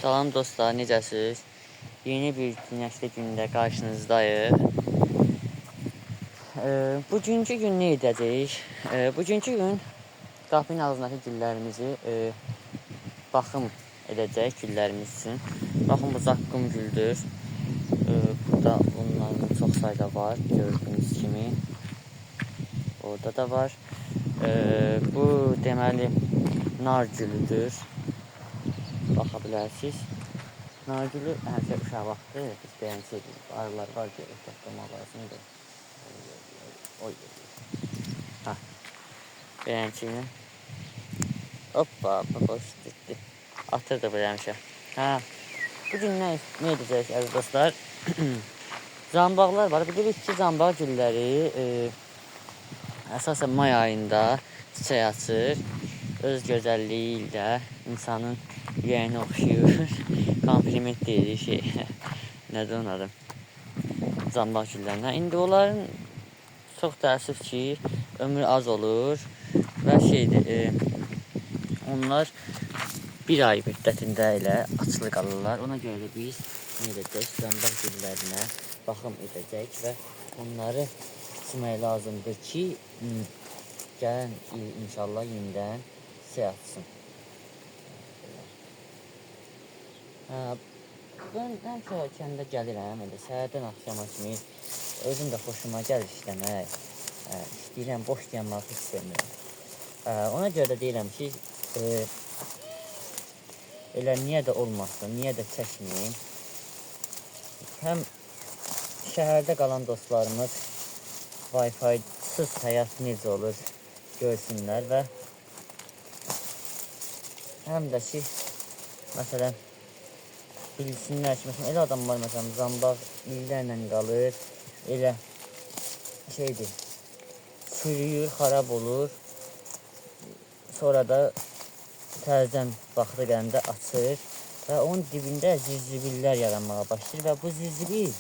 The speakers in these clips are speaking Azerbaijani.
Salam dostlar, necəsiz? Yeni bir güneşli gündə qarşınızdayıq. Bugünkü gün nə edəcəyik? Bugünkü gün qapının ağzındakı güllərimizi baxım edəcək güllərimiz üçün. Baxın, bu zaqqum güldür. Burada bunların çox sayda var, gördüyünüz kimi. Orada da var. Bu deməli nar gülüdür. Baxa bilərsiniz. Nargülü həmişə uşaq vaxtı biz beğensi edirik. Arılar var ki, toplama lazım da. Oy. Ha. Beğensi ilə. Hoppa, boş getdi. Atır da bu həmişə. Ha. Bugün nə edəcəyik əziz dostlar? Zambaqlar var. Bilirik ki, zambaq gülləri əsasən may ayında çiçək açır. Öz gözəlliyi ilə insanın ürəyini oxşayır. Kompliment deyilir şey. Nədir onun adı? Zambaq güllərinə. İndi onların çox təəssüf ki, ömrü az olur və şeydir, onlar bir ay müddətində ilə açılı qalırlar. Ona görə də biz nə edəcək? Zambaq güllərinə baxım edəcək və onları içmək lazımdır ki, gələn il inşallah yenidən çiçək açsın. Ben həmişə kəndə gəlirəm, səhərdən axşama kimi özüm də xoşuma gəlir işləmək. İstəyirəm, boş yanmaq istəmirəm. Ona görə də deyirəm ki, elə niyə də olmasın, niyə də çəkməyim. Həm şəhərdə qalan dostlarımız Wi-Fi-sız həyat necə olur görsünlər və həm də ki, məsələn, bilsinlər ki, məsələn, elə adam var, məsələn, zambaq illərlə qalır, elə şeydir, çürüyür, xarab olur, sonra da təzədən vaxtı gələndə açır və onun dibində zirzibillər yaranmağa başlayır və bu zirzibil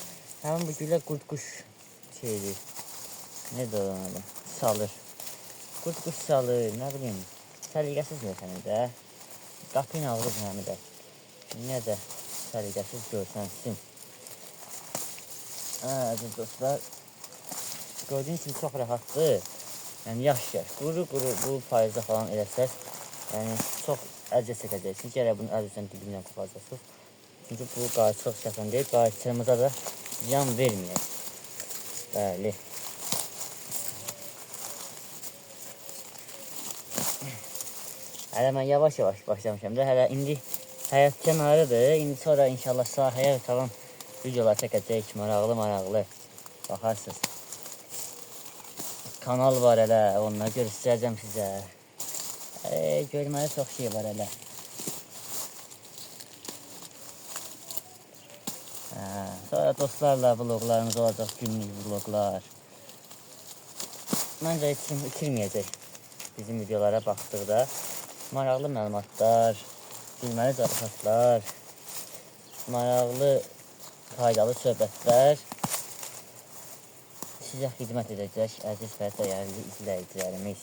həmin bu gülə qurd-quş şeydir, nədir o adı, salır, qurd-quş salır, nə bileyim, səliqəsiz görsənir də, qapının ağzı bu həmi də, niyə də səliqəsiz görsənsin. Əziz dostlar, gördüyünüz kimi çox rahatdır. Yəni yaş, quru bu payızda falan eləsəz, yəni çox əziyyət çəkəcəksiniz. Gərək bunu əzizdən dibindən qoparacaqsınız. Çünki bu qayçıq şəfən deyil, qayçığımıza da ziyan verməyək. Bəli. Hələ mən yavaş-yavaş başlamışam da, hələ indi həyat kənarıdır. İndi sonra inşallah sahəyə tamam videolar çəkəcək, maraqlı. Baxarsınız. Kanal var hələ, onları göstərəcəm sizə. Görməli çox şey var hələ. Sonra dostlarla vloglarımız olacaq, günlük vloglar. Məncə heç kim itirməyəcək bizim videolara baxdıqda. Maraqlı məlumatlar, bilməli zarafatlar, maraqlı, faydalı söhbətlər sizə xidmət edəcək əziz və dəyərli izləyicilərimiz.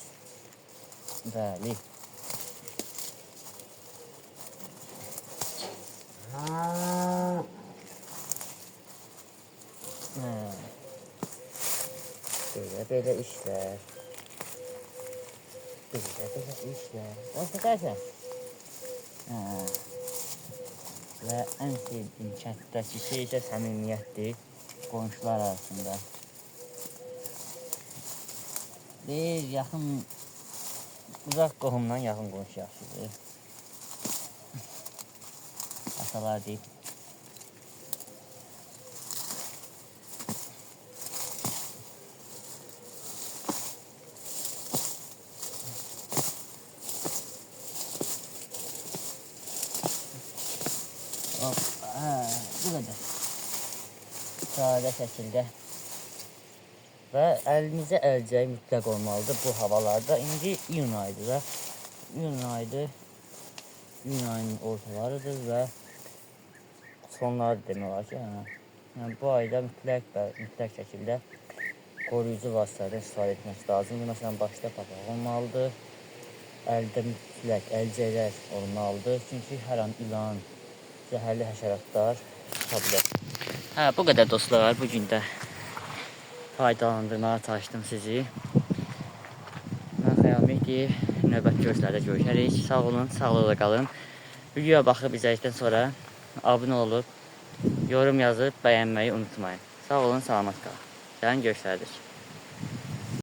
Bəli. Belə işlər. Belə işlər. Olsa qaysan? Və ən sevdiyim kənddəki şey isə səmimiyyətdir qonşular arasında. Deyir, yaxın, uzaq qohumdan yaxın qonşu yaxşıdır. Atalar deyib. Bu qədər. Sadə şəkildə. Və əlinizə əlcək mütləq olmalıdır bu havalarda. İndi iyun ayıdır və iyun ayının ortalarıdır və sonları demək olar ki, yəni bu ayda mütləq şəkildə qoruyucu vasitələrdən istifadə etmək lazımdır. Məsələn, başda papaq olmalıdır, əldə mütləq əlcəklər olmalıdır. Çünki hər an ilan, zəhərli həşəratlar çıxa bilər. Hə, bu qədər dostlar. Bu gün də faydalandırmağa çalışdım sizi. Mən Xəyal Mehdi. Növbəti görüşlərdə görüşərik. Sağ olun, sağlıqla qalın. Videoya baxıb izlədikdən sonra abunə olub, yorum yazıb, bəyənməyi unutmayın. Sağ olun, salamat qalın. Gəlin görüşərdik.